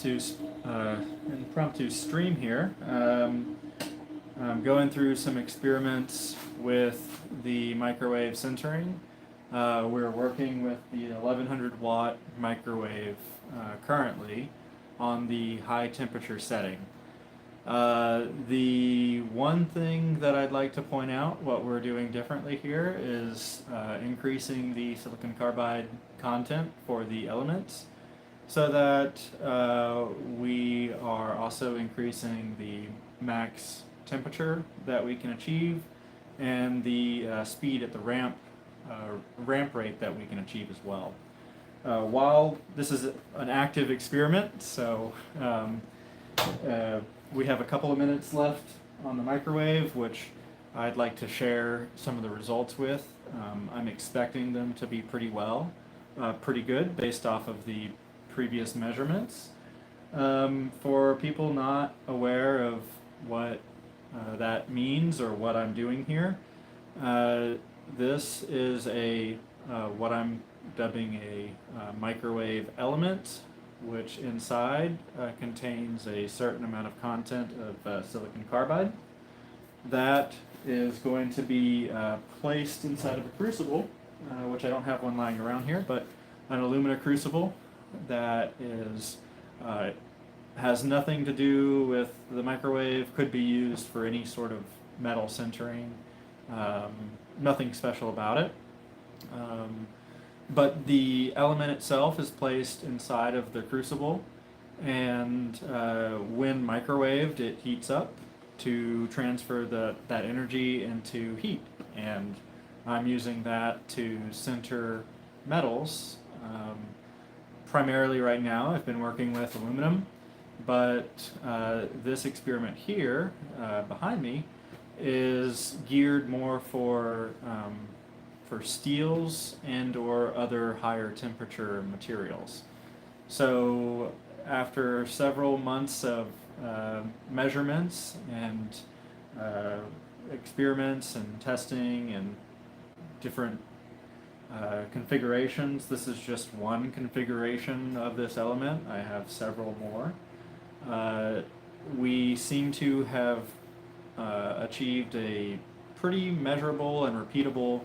impromptu stream here. I'm going through some experiments with the microwave sintering. We're working with the 1100 watt microwave currently on the high temperature setting. The one thing that I'd like to point out, what we're doing differently here, is increasing the silicon carbide content for the elements so that we are also increasing the max temperature that we can achieve and the speed at the ramp rate that we can achieve as well. While this is an active experiment, so we have a couple of minutes left on the microwave, which I'd like to share some of the results with. I'm expecting them to be pretty good based off of the previous measurements. For people not aware of what that means or what I'm doing here, this is what I'm dubbing a microwave element, which inside contains a certain amount of content of silicon carbide that is going to be placed inside of a crucible, which I don't have one lying around here, but an aluminum crucible that has nothing to do with the microwave, could be used for any sort of metal sintering, nothing special about it. But the element itself is placed inside of the crucible, and when microwaved, it heats up to transfer that energy into heat. And I'm using that to sinter metals. Primarily right now, I've been working with aluminum, but this experiment here behind me is geared more for steels and or other higher temperature materials. So after several months of measurements and experiments and testing and different configurations, this is just one configuration of this element. I have several more. We seem to have achieved a pretty measurable and repeatable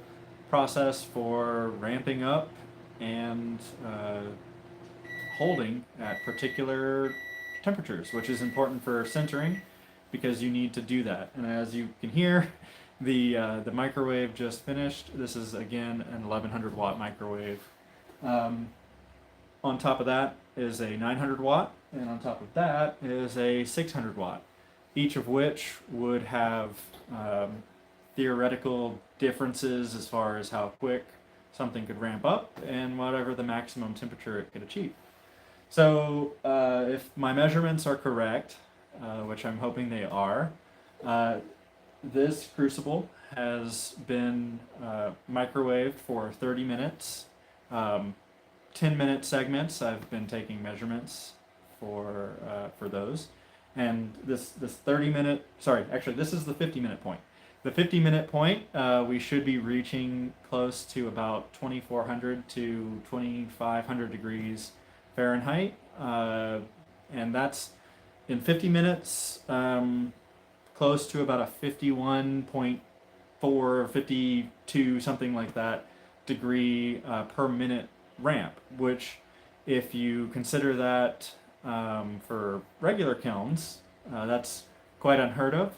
process for ramping up and holding at particular temperatures, which is important for sintering because you need to do that. And as you can hear, the microwave just finished. This is again an 1100 watt microwave. On top of that is a 900 watt, and on top of that is a 600 watt, each of which would have theoretical differences as far as how quick something could ramp up and whatever the maximum temperature it could achieve. So if my measurements are correct, which I'm hoping they are, this crucible has been microwaved for 30 minutes. 10-minute segments, I've been taking measurements for those. And this 30-minute, sorry, actually this is the 50-minute point. The 50-minute point, we should be reaching close to about 2400 to 2500 degrees Fahrenheit. And that's in 50 minutes, close to about a 51.4, 52, something like that, degree per minute ramp, which if you consider that for regular kilns, that's quite unheard of.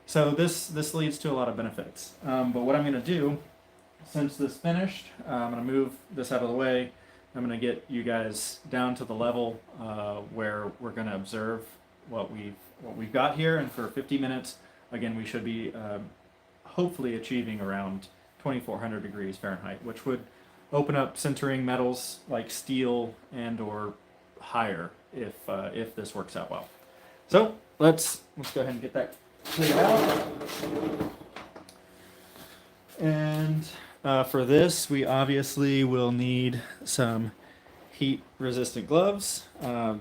So this leads to a lot of benefits. But what I'm going to do, since this finished, I'm going to move this out of the way. I'm going to get you guys down to the level where we're going to observe what we've got here. And for 50 minutes, again, we should be hopefully achieving around 2400 degrees Fahrenheit, which would open up sintering metals like steel and or higher if this works out well. So let's go ahead and get that cleared out. And for this, we obviously will need some heat resistant gloves.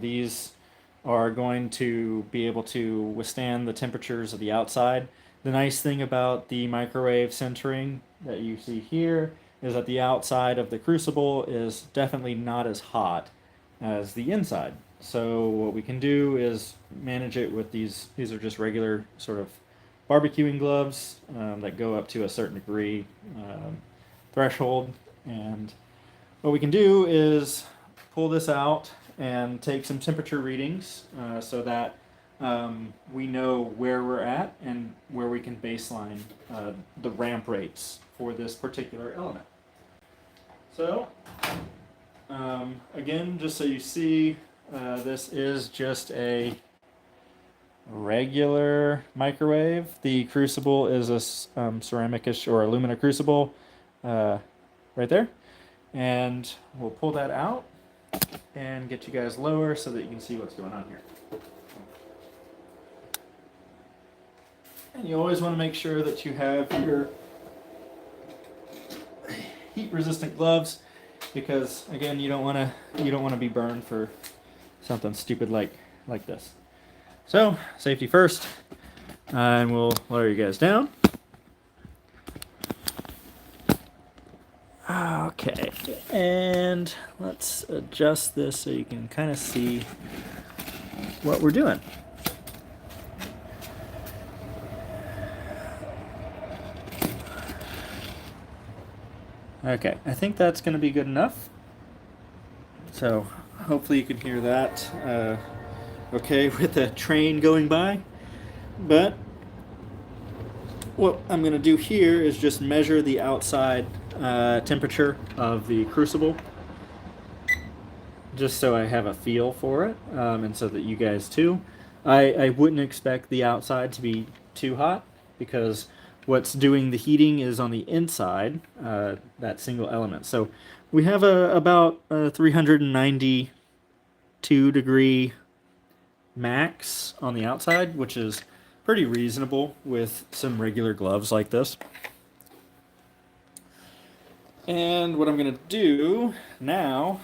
These are going to be able to withstand the temperatures of the outside. The nice thing about the microwave sintering that you see here is that the outside of the crucible is definitely not as hot as the inside. So what we can do is manage it with these. These are just regular sort of barbecuing gloves that go up to a certain degree threshold. And what we can do is pull this out and take some temperature readings so that we know where we're at and where we can baseline the ramp rates for this particular element. So again, just so you see, this is just a regular microwave. The crucible is a ceramicish or alumina crucible right there. And we'll pull that out and get you guys lower so that you can see what's going on here. And you always want to make sure that you have your heat resistant gloves, because again, you don't want to be burned for something stupid like this. So safety first, and we'll lower you guys down. Okay, and let's adjust this so you can kind of see what we're doing. Okay, I think that's going to be good enough. So hopefully you can hear that okay with the train going by. But what I'm going to do here is just measure the outside temperature of the crucible, just so I have a feel for it, and so that you guys too. I wouldn't expect the outside to be too hot, because what's doing the heating is on the inside, that single element. So we have about a 392 degree max on the outside, which is pretty reasonable with some regular gloves like this. And what I'm going to do now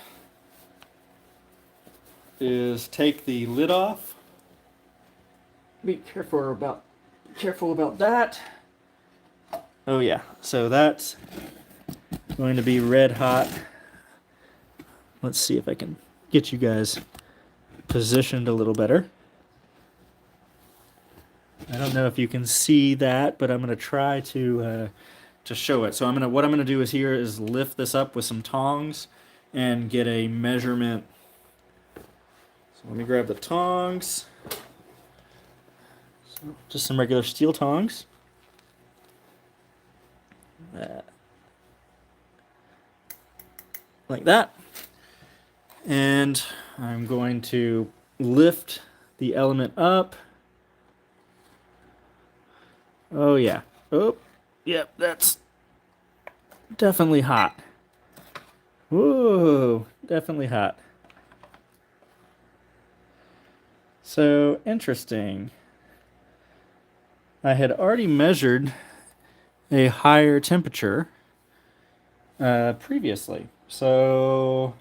is take the lid off. Be careful about that. Oh yeah, so that's going to be red hot. Let's see if I can get you guys positioned a little better. I don't know if you can see that, but I'm going to try to show it. So what I'm gonna do is here is lift this up with some tongs and get a measurement. So let me grab the tongs. So just some regular steel tongs. Like that. And I'm going to lift the element up. Oh yeah. Oh, yep, that's definitely hot. Whoa, definitely hot. So interesting. I had already measured a higher temperature previously. So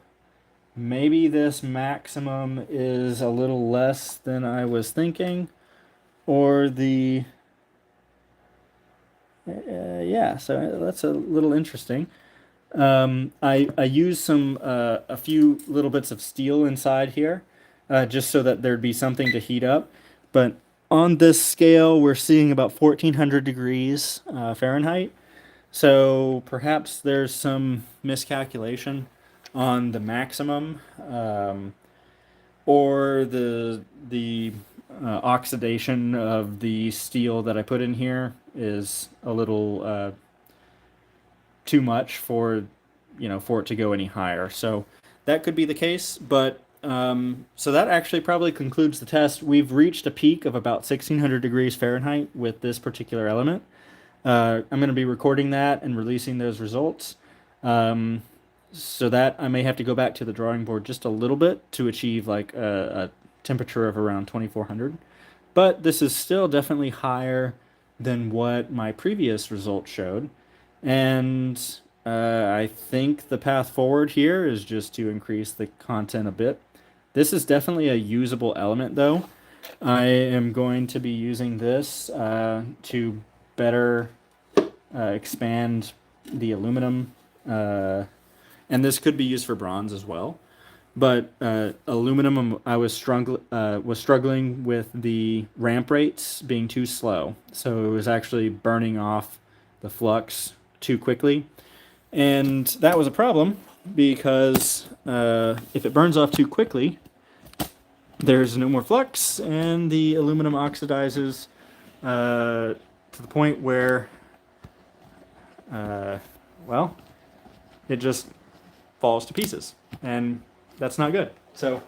maybe this maximum is a little less than I was thinking, or the yeah, so that's a little interesting. I used a few little bits of steel inside here, just so that there'd be something to heat up. But on this scale, we're seeing about 1400 degrees Fahrenheit. So perhaps there's some miscalculation on the maximum, or the oxidation of the steel that I put in here is a little too much for for it to go any higher. So that could be the case, but so that actually probably concludes the test. We've reached a peak of about 1600 degrees Fahrenheit with this particular element. I'm going to be recording that and releasing those results. So that I may have to go back to the drawing board just a little bit to achieve like a temperature of around 2400. But this is still definitely higher than what my previous results showed. And I think the path forward here is just to increase the content a bit. This is definitely a usable element though. I am going to be using this to better expand the aluminum, and this could be used for bronze as well. But aluminum, I was struggling with the ramp rates being too slow, so it was actually burning off the flux too quickly, and that was a problem because if it burns off too quickly, there's no more flux, and the aluminum oxidizes to the point where, uh, well, it just falls to pieces, and that's not good. So,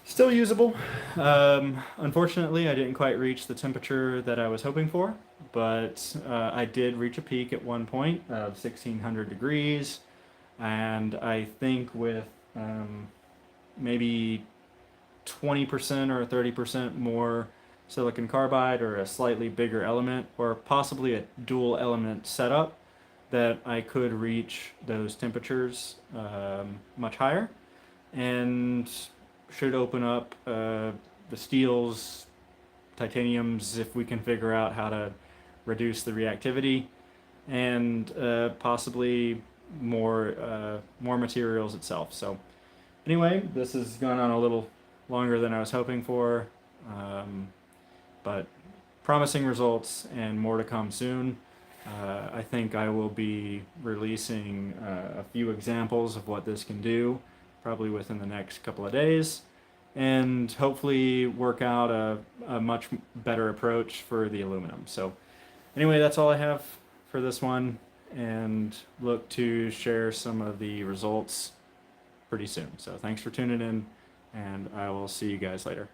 still usable. Unfortunately, I didn't quite reach the temperature that I was hoping for, but I did reach a peak at one point of 1600 degrees, and I think with maybe 20% or 30% more silicon carbide or a slightly bigger element or possibly a dual element setup, that I could reach those temperatures much higher and should open up the steels, titaniums, if we can figure out how to reduce the reactivity, and possibly more materials itself. So anyway, this has gone on a little longer than I was hoping for, but promising results and more to come soon. I think I will be releasing a few examples of what this can do, probably within the next couple of days, and hopefully work out a much better approach for the aluminum. So anyway, that's all I have for this one, and look to share some of the results pretty soon. So thanks for tuning in, and I will see you guys later.